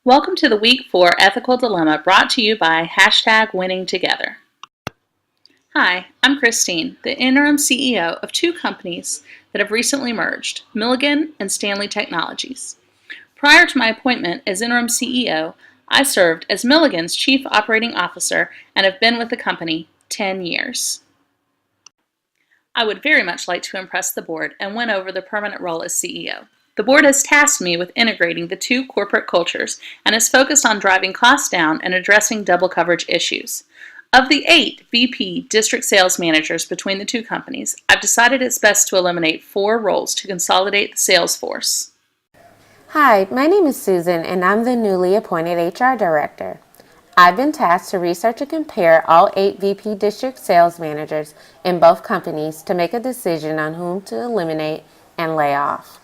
Welcome to the Week 4 Ethical Dilemma brought to you by #WinningTogether. Hi, I'm Christine, the interim CEO of two companies that have recently merged, Milligan and Stanley Technologies. Prior to my appointment as interim CEO, I served as Milligan's Chief Operating Officer and have been with the company 10 years. I would very much like to impress the board and win over the permanent role as CEO. The board has tasked me with integrating the two corporate cultures and is focused on driving costs down and addressing double coverage issues. Of the 8 VP district sales managers between the two companies, I've decided it's best to eliminate 4 roles to consolidate the sales force. Hi, my name is Susan and I'm the newly appointed HR Director. I've been tasked to research and compare all 8 VP district sales managers in both companies to make a decision on whom to eliminate and lay off.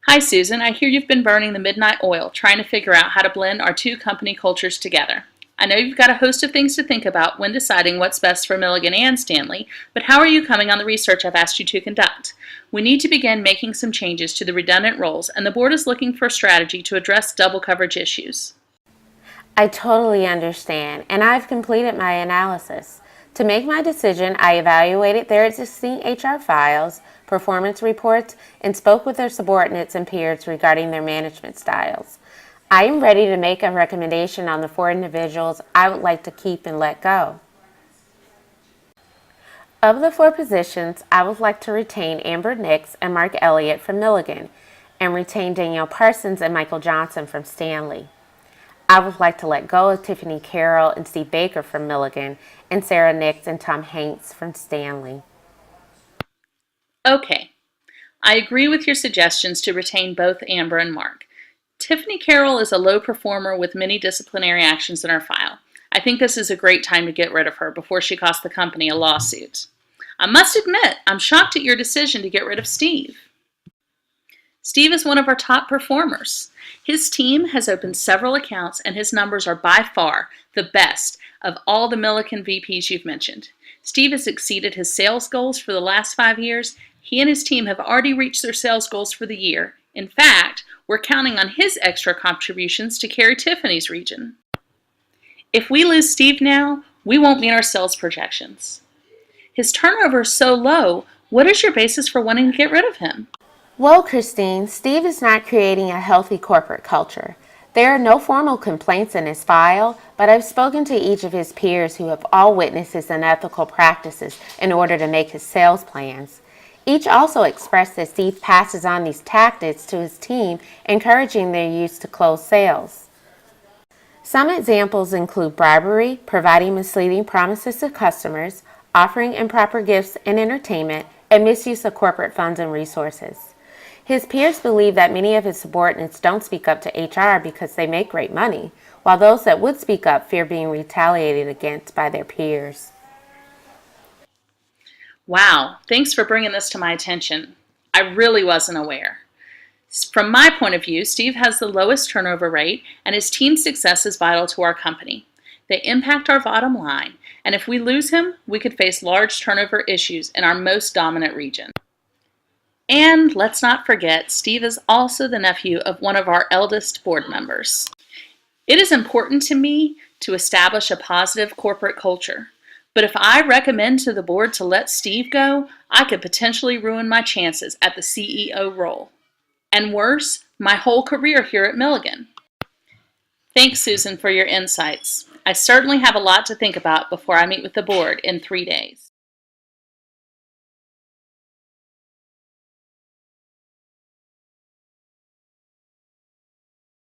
Hi Susan, I hear you've been burning the midnight oil trying to figure out how to blend our two company cultures together. I know you've got a host of things to think about when deciding what's best for Milligan and Stanley, but how are you coming on the research I've asked you to conduct? We need to begin making some changes to the redundant roles, and the board is looking for a strategy to address double coverage issues. I totally understand, and I've completed my analysis. To make my decision, I evaluated their existing HR files, performance reports, and spoke with their subordinates and peers regarding their management styles. I am ready to make a recommendation on the 4 individuals I would like to keep and let go. Of the 4 positions, I would like to retain Amber Nix and Mark Elliott from Milligan, and retain Danielle Parsons and Michael Johnson from Stanley. I would like to let go of Tiffany Carroll and Steve Baker from Milligan, and Sarah Nix and Tom Hanks from Stanley. Okay, I agree with your suggestions to retain both Amber and Mark. Tiffany Carroll is a low performer with many disciplinary actions in her file. I think this is a great time to get rid of her before she costs the company a lawsuit. I must admit, I'm shocked at your decision to get rid of Steve. Steve is one of our top performers. His team has opened several accounts and his numbers are by far the best of all the Milligan VPs you've mentioned. Steve has exceeded his sales goals for the last 5 years. He and his team have already reached their sales goals for the year. In fact, we're counting on his extra contributions to carry Tiffany's region. If we lose Steve now, we won't meet our sales projections. His turnover is so low. What is your basis for wanting to get rid of him? Well, Christine, Steve is not creating a healthy corporate culture. There are no formal complaints in his file, but I've spoken to each of his peers who have all witnessed his unethical practices in order to make his sales plans. Each also expressed that Steve passes on these tactics to his team, encouraging their use to close sales. Some examples include bribery, providing misleading promises to customers, offering improper gifts and entertainment, and misuse of corporate funds and resources. His peers believe that many of his subordinates don't speak up to HR because they make great money, while those that would speak up fear being retaliated against by their peers. Wow, thanks for bringing this to my attention. I really wasn't aware. From my point of view, Steve has the lowest turnover rate, and his team's success is vital to our company. They impact our bottom line, and if we lose him, we could face large turnover issues in our most dominant region. And let's not forget, Steve is also the nephew of one of our eldest board members. It is important to me to establish a positive corporate culture. But if I recommend to the board to let Steve go, I could potentially ruin my chances at the CEO role. And worse, my whole career here at Milligan. Thanks, Susan, for your insights. I certainly have a lot to think about before I meet with the board in 3 days.